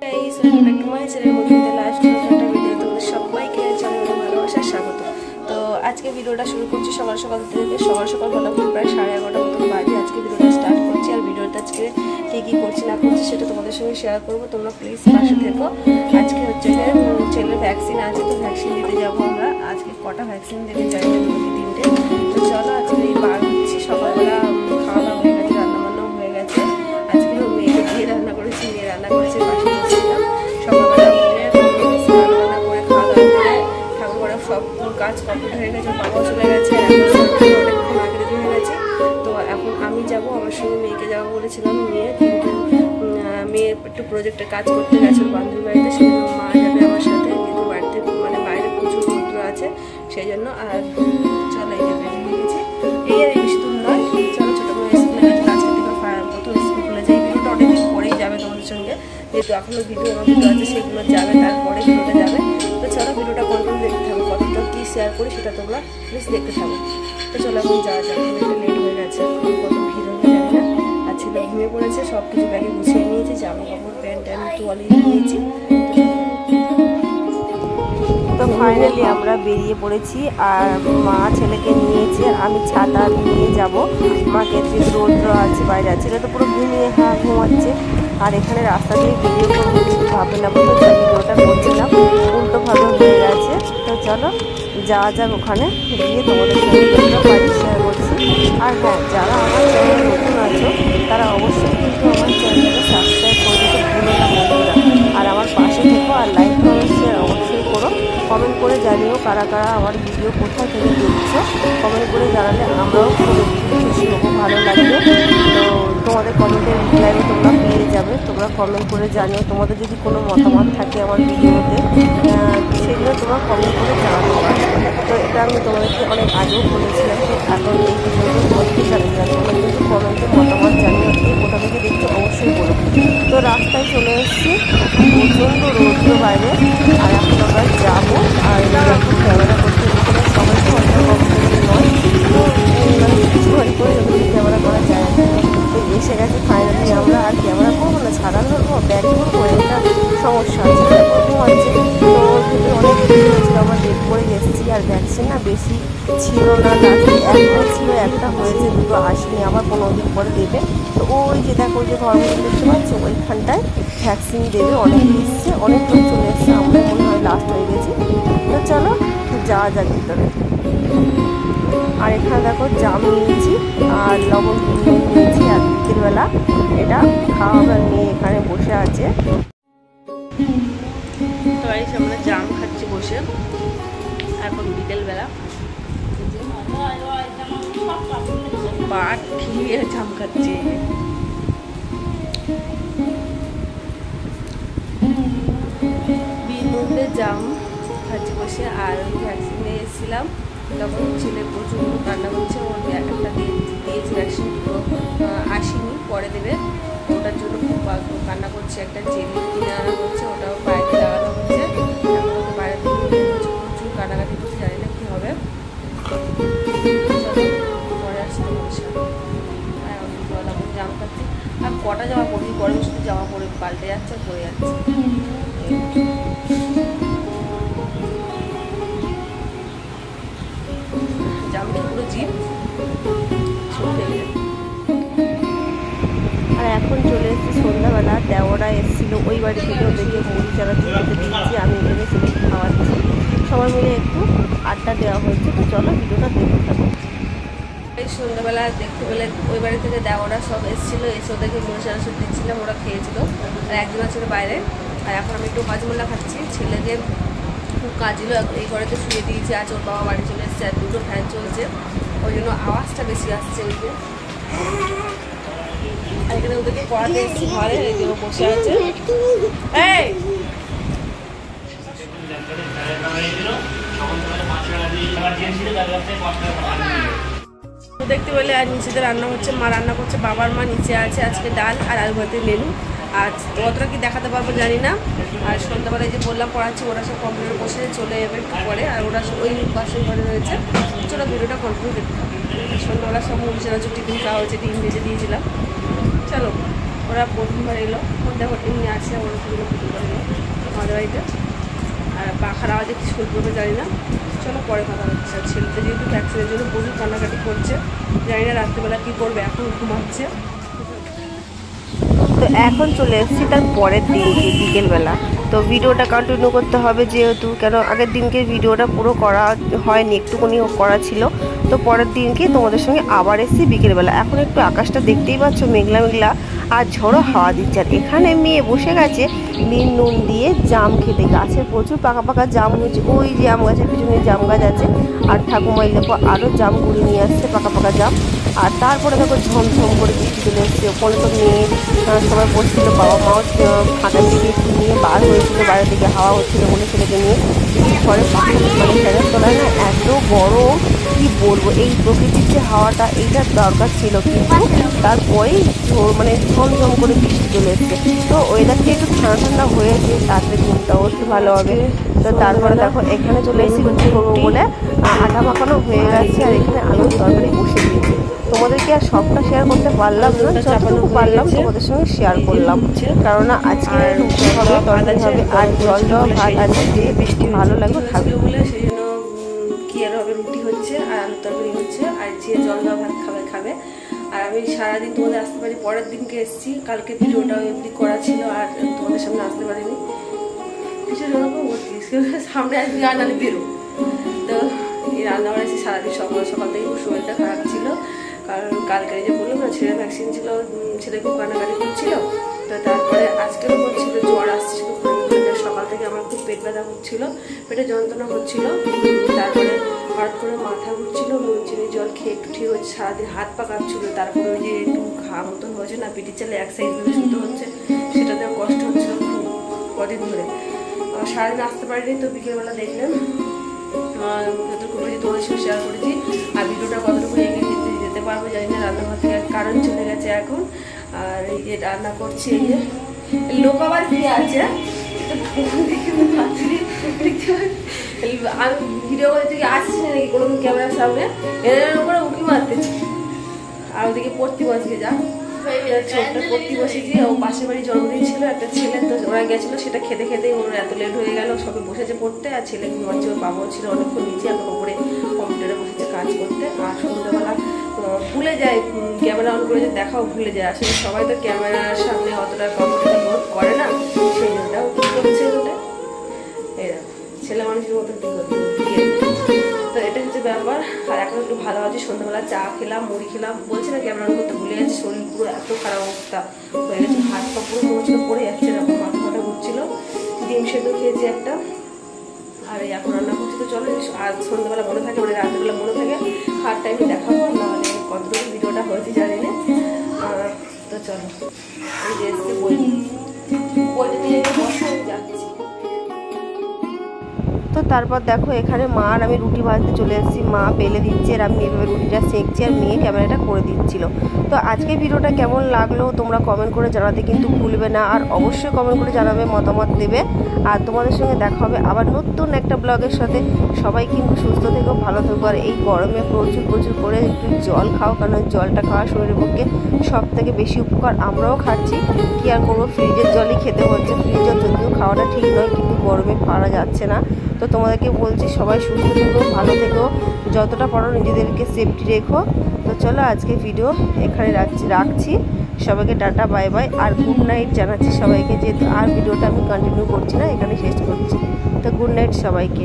Guys welcome back to my channel मुझे last একটা video তোমাদের সবাইকে জানাই ভালোবাসা স্বাগত। তো আজকে ভিডিওটা শুরু করছি সকাল সকাল থেকে। সকাল সকাল বলা প্রায় 11:30 মতো বাজে আজকে ভিডিওটা স্টার্ট করছি। আর ভিডিওটা আজকে কি করছি না করছি সেটা তোমাদের সঙ্গে শেয়ার করব, তোমরা প্লিজ পাশে থেকো। আজকে হচ্ছে যে ছেলের ভ্যাকসিন আছে, তো ভ্যাকসিন দিতে যাবো আমরা। আজকে কটা ভ্যাকসিন দেবে জানি না, 2-3টে। তো চলো আজকে এই বার হচ্ছি। সকালবেলা খাওয়া দাওয়া হয়ে গেছে, রান্নাবান্নাও হয়ে গেছে। আজকে মেয়েকে দিয়ে রান্না করেছি, মেয়ে রান্না করেছে, পাশে বসেছিলাম। সকালবেলা রান্না করে খাওয়া দাওয়া করে ঠাকুর করে সব কাজ কমপ্লিট হয়ে গেছে। বাবাও চলে গেছে, অনেকক্ষণ আগে রেডি হয়ে গেছে। তো এখন আমি যাব, আমার সঙ্গে মেয়েকে যাবো বলেছিলাম। মেয়ে একটু প্রজেক্টে কাজ করতে গেছে বান্ধবী বাড়িতে, সেই জন্য মা যাবে আমার সাথে। কিন্তু বাড়িতে মানে বাইরে প্রচুর রৌদ্র আছে সেই জন্য। আর চলো এই যে বেরিয়ে গেছি, এই আর বেশি দূর নয়। চলো ছোটো মেয়ে স্কুলে গেছে, আজকে থেকে প্রথম স্কুল খুলে যায়। ভিডিওটা অনেকদিন পরেই যাবে তোমাদের সঙ্গে, যেহেতু এখনও ভিডিও আছে সেগুলো যাবে, তারপরে ভিডিওটা যাবে। তো চলো ভিডিওটা কন্টিনিউ দেখতে থাকো, কতটা কী শেয়ার করি সেটা তোমরা প্লিজ দেখতে থাকো। তো চলো এখন যাওয়া যাবে, একটু লেট হয়ে গেছে, কত ভিড় হবে জানি না। আর ছেলে ঘুমিয়ে পড়েছে, সব কিছু ব্যাগে গুছিয়ে নিয়েছি, জামা কাপড় প্যান্ট ট্যান্ট তোয়ালি নিয়েছি। তো ফাইনালি আমরা বেরিয়ে পড়েছি, আর মা ছেলেকে নিয়েছে, আমি ছাতা নিয়ে যাব। মাকে রৌদ্র আছে বাইরে আছে, ছেলে তো পুরো ঘুমাচ্ছে। আর এখানে রাস্তা দিয়ে ভিডিও করবো কিছু ভাবে না, বলতে ভিডিওটা করছিলাম উল্টোভাবে হয়ে গেছে। তো চলো যাওয়া যাক, ওখানে গিয়ে তোমাদের সঙ্গে ভিডিও বাড়ি শেয়ার করছি। আর হ্যাঁ, যারা আমার চ্যানেলে নতুন আছো তারা অবশ্যই কিন্তু আমার চ্যানেলটাকে সাবস্ক্রাইব করে দিতে ভুলো না বন্ধুরা। আর আমার পাশে থেকো, আর লাইক কমেন্ট শেয়ার অবশ্যই করো। কমেন্ট করে জানিও কারা কারা আমার ভিডিও কোথায় থেকে দেখছো, কমেন্ট করে জানালে আমরাও খুশি হবো, ভালো লাগবে। তো তোমাদের কমেন্টের রিপ্লাইও তোমরা পেয়ে যাবে। তোমরা কমেন্ট করে জানিও তোমাদের যদি কোনো মতামত থাকে আমার ভিডিওতে, সেগুলো তোমরা কমেন্ট করে জানাতে পারো। তো এটা আমি তোমাদেরকে অনেক আগেও বলেছিলাম, তো এখন এই ভিডিওটা বলতে জানি না, তোমরা কিন্তু কমেন্টে মতামত জানিও, কোথা থেকে দেখছো অবশ্যই বলো। তো রাস্তায় চলে এসেছি, প্রচণ্ড রৌদ্র বাইরে। আর এখন আমরা যাবো, আর এখন ক্যামেরা করতে সবাই তো অনেক কমফোর্টেবল নয়, তো মানে কিছু ঘড়ি করে যখন ক্যামেরা করা যায়। তো এসে গেছে ফাইনালি আমরা, আর ক্যামেরা করবো না, ছাড়া ধরবো, ব্যাগ করবো, একটা সমস্যা আছে, ঘুমাচ্ছে। তো ভেতরে অনেক ভিড় হয়েছিল, আমরা লেট করে এসেছি। আর ভ্যাকসিন না বেশি ছিল না, লাস্টে একটাই ছিল, একটা হয়েছে, দুটো আসেনি, আবার 15 দিন পরে দেবে। তো ওই যে দেখো, ওই যে ঘরগুলো দেখতে পাচ্ছ, ওইখানটায় ভ্যাকসিন দেবে। অনেক এসছে, অনেক লোক চলে এসছে, আমরা মনে হয় লাস্ট হয়ে গেছি। তো চলো যাওয়া যাক ভিতরে। আর এখানে দেখো জাম নিয়েছি আর লবণ নিয়েছি, আর বিকেলবেলা এটা খাওয়া আমরা নিয়ে এখানে বসে আছে। তো আমরা জাম খাচ্ছি বসে, এখন বিকেলবেলা পাট খেয়ে জাম খাচ্ছি। বিনুতে জাম খাচ্ছি বসে। আর ভ্যাকসিন নিয়ে এসেছিলাম, তখন ছেলে প্রচুর কান্না করছে, ওর একটা দিয়েছি ভ্যাকসিন, দুটো আসেনি, পরে দেবে, ওটার জন্য খুব কান্না করছে। একটা জেলি কিনে আনা হচ্ছে, ওটাও বাইরে লাগানো হচ্ছে, এখন ওকে বাইরে থেকে প্রচুর কান্নাকাটি করতে, জানি না কী হবে। পরে আসতে বলছে, আর এখন জামা খাচ্ছি। আর কটা জামা পড়ি, গরম শুধু জামা পরে পাল্টে যাচ্ছে, পরে যাচ্ছে। জামটা পুরো জিপ শুকিয়ে যায়। আর এখন চলে এসেছি সন্ধ্যাবেলা, দেওয়ারা এসেছিলো ওই বাড়ি থেকে, ওদেরকে মুড়ি চানাচুর খেতে দিচ্ছি, আমি এখানে ছেলেকে খাওয়াচ্ছি, সবাই মিলে একটু আড্ডা দেওয়া হয়েছে। তো চলো ভিডিওটা দেখতে থাকো। এই সন্ধ্যাবেলা দেখতে পেলে ওই বাড়ি থেকে দেওয়ারা সব এসেছিলো, এসে ওদেরকে মুড়ি চানাচুর দিচ্ছিলাম, ওরা খেয়েছিল। আর একজন ছিল বাইরে। আর এখন আমি একটু হাজমোল্লা খাচ্ছি। ছেলেকে খুব কাজ ছিল, এই ঘরেতে শুয়ে দিয়েছে, আজ ওর বাবা বাড়ি চলে এসেছে, আর দুটো ফ্যান চলছে, ওই জন্য আওয়াজটা বেশি আসছে। ওই যে আর এখানে ওদেরকে পড়াতে এসেছি ঘরে, এই জন্য বসে আছে। দেখতে পেলে আর নিচেতে রান্না হচ্ছে, মা রান্না করছে, বাবার মা নিচে আছে। আজকে ডাল আর আলু ভাতের মেনু, আর অতটা কি দেখাতে পারবো জানি না। আর সন্ধ্যাবেলায় যে বললাম পড়াচ্ছি, ওরা সব কম্পিউটারে বসে চলে যাবে একটু পরে, আর ওরা ওই বাসের ঘরে রয়েছে। চলো ভিডিওটা কন্টিনিউ দেখতে হবে। সন্ধ্যাবেলা সব মুড়ি চানাচুর টিফিন খাওয়া হয়েছে, ডিম ভেজে দিয়েছিলাম। চলো ওরা প্রথমবার এলো, দেখো এমনি আছে, ওরা প্রথমবার এলো আমাদের বাড়িতে। আর পাখার আওয়াজে কি শুনতে জানি না। চলো পরে কথা হচ্ছে। আর ছেলেটা যেহেতু ভ্যাকসিনের জন্য প্রচুর কান্নাকাটি করছে, জানি না রাত্রিবেলা কী করবে, এখন ঘুমাচ্ছে। তো এখন চলে এসেছি তার পরের দিনকে বিকেলবেলা। তো ভিডিওটা কন্টিনিউ করতে হবে যেহেতু, কেন আগের দিনকে ভিডিওটা পুরো করা হয়নি, একটুখানি করা ছিল। তো পরের দিনকে তোমাদের সঙ্গে আবার এসেছি বিকেলবেলা। এখন একটু আকাশটা দেখতেই পাচ্ছ মেঘলা মেঘলা, আর ঝড়ো হাওয়া দিচ্ছে। আর এখানে মেয়ে বসে গেছে নুন দিয়ে জাম খেতে। গাছের প্রচুর পাকা পাকা জাম হয়েছে, ওই যে আম গাছের পিছনে জাম গাছ আছে। আর ঠাকুমাই দেখো আরও জাম গুঁড়ি নিয়ে আসছে, পাকা পাকা জাম। আর তারপরে দেখো ঝমঝম করে বৃষ্টি চলে এসছে। ওখানে তো মেয়ে সবাই বসছিল, বাবা মাও ফাঁকা থেকে নিয়ে বার হয়েছিল, বাইরে থেকে হাওয়া হচ্ছিলো বলে ছেলেকে নিয়ে। ঘরে মানে ফ্যানের তলায় না এত গরম, কি বলবো। এই প্রকৃতির যে হাওয়াটা, এইটার দরকার ছিল, কিন্তু তারপরেই মানে ঝমঝম করে বৃষ্টি চলে এসছে। তো ওয়েদারটা একটু ঠান্ডা ঠান্ডা হয়েছে, তারপরে ঘুমটাও একটু ভালো হবে। তো তারপরে দেখো এখানে চলে এসেছি রুটি করবো বলে, আটা মাখানো হয়ে গেছে। আর এখানে আলুর তরকারি বসে দিয়েছি। তোমাদেরকে আর সবটা শেয়ার করতে পারলাম না, যতটুকু পারলাম তোমাদের সঙ্গে শেয়ার করলাম। কারণ আজকে রুটি হবে, তরকারি হবে, আর জল দেওয়া ভাত আছে, যে বৃষ্টি ভালো লাগবে খাবে বলে সেই জন্য কি আর হবে, রুটি হচ্ছে আর আলুর তরকারি হচ্ছে, আর যে জল দেওয়া ভাত খাবে। আর আমি সারাদিন তোমাদের আসতে পারি, পরের দিনকে এসেছি। কালকে ভিডিওটা এমনি করা ছিল আর তোমাদের সামনে আসতে পারিনি। কিছু জন্য সামনে আসবি আর নাহলে বেরো। তো এই রান্নাঘরে এসে সারাদিন সকাল থেকে খুব শরীরটা খারাপ ছিল, কারণ কালকে যে বললাম না ছেলে ভ্যাকসিন ছিল, ছেলে খুব কান্নাকাটি করছিল। তো তারপরে আজকেও হচ্ছিল, জ্বর আসছিল সকাল থেকে, আমার খুব পেট ব্যথা হচ্ছিল, পেটে যন্ত্রণা হচ্ছিল। তারপরে হঠাৎ করে মাথা ঘুরছিল, নুন চিনি জল খেয়ে একটু ঠিক হচ্ছে, সারাদিন হাত পা কাঁপছিল। তারপরে ওই যে একটু ঘা মতন হয়েছে না, পিঠের চালে এক সাইড ভেবে শুনতে হচ্ছে, সেটাতেও কষ্ট হচ্ছিল খুব কদিন ধরে। সারাদিন আসতে পারিনি। তো বিকেলবেলা দেখলাম যতটুকু করেছি তোমাদের সঙ্গে শেয়ার করেছি। আর ভিডিওটা কতটুকু এগিয়ে যেতে পারবো জানি না, রান্নাঘর থেকে কারণ চলে গেছে এখন। আর এই যে রান্না করছি, এই যে লোক আবার কি আছে আমি ভিডিও করে থেকে আসছি না নাকি কোনো ক্যামেরার সামনে, এর উপরে উঁকি মারতেছি। আর ওদিকে পড়তে বসে যা ছোটটা পড়তে বসেছি। ও পাশের বাড়ি জন্মদিন ছিল একটা ছেলে, তো ওরা গেছিলো, সেটা খেতে খেতে ওর এত লেট হয়ে গেল। সবাই বসেছে পড়তে, আর ছেলে ঘুমাচ্ছে, ওর বাবাও ছিল অনেকক্ষণ নিচে, এখন ওপরে কম্পিউটারে বসেছে কাজ করতে। আর সন্ধ্যাবেলা ভুলে যায় ক্যামেরা অন করে যে দেখাও ভুলে যায়। আসলে সবাই তো ক্যামেরার সামনে অতটা কম্পিউটার বোধ করে না, সেই জন্যটাও কী করছে বলে এরা ছেলে মানুষের মতো কী করছে। তো এটা হচ্ছে ব্যাপার। আর এখন একটু ভালো আছে, সন্ধ্যাবেলা চা খেলাম, মুড়ি খেলাম। বলছি না ক্যামেরা অন করতে ভুলে যাচ্ছে, শরীর পুরো এত খারাপ অবস্থা হয়ে গেছে, হাত পা পুরো মনে হচ্ছিল পড়ে যাচ্ছে, এরকম মাথা ফাটা ঘুরছিল। ডিম সেদ্ধ খেয়েছি একটা, আর এখন রান্না করছি। তো চলো, আর সন্ধ্যাবেলা মনে থাকে, মানে রাত্রেবেলা মনে থাকে, খাওয়ার টাইমে দেখাবো, নাহলে কতটুকু ভিডিওটা হয়েছে জানি না। তো চলো, এই যে এসছে বইটা নিয়ে বসে যাচ্ছি। তো তারপর দেখো এখানে মা আর আমি রুটি ভাজতে চলে এসেছি। মা বেলে দিচ্ছে আর আমি এভাবে রুটিটা সেঁকছি, আর মেয়ে ক্যামেরাটা করে দিচ্ছিল। তো আজকে ভিডিওটা কেমন লাগলো তোমরা কমেন্ট করে জানাতে কিন্তু ভুলবে না, আর অবশ্যই কমেন্ট করে জানাবে, মতামত দেবে। আর তোমাদের সঙ্গে দেখা হবে আবার নতুন একটা ব্লগের সাথে। সবাই কিন্তু সুস্থ থেকো, ভালো থেকো। আর এই গরমে প্রচুর করে একটু জল খাও, কারণ জলটা খাওয়া শরীরের পক্ষে সব থেকে বেশি উপকার। আমরাও খাচ্ছি, কি আর করবো, ফ্রিজের জলই খেতে হচ্ছে। ফ্রিজের যদিও খাওয়াটা ঠিক নয়, কিন্তু গরমে পারা যাচ্ছে না। তো তোমাদেরকে বলছি সবাই সুস্থ থেকো, ভালো থেকো, যতটা পারো নিজেদেরকে সেফটি রেখো। তো চলো আজকে ভিডিও এখানে রাখছি। সবাইকে টাটা বাই বাই, আর গুড নাইট জানাচ্ছি সবাইকে, যেহেতু আর ভিডিওটা আমি কন্টিনিউ করছি না, এখানে শেষ করছি। তো গুড নাইট সবাইকে।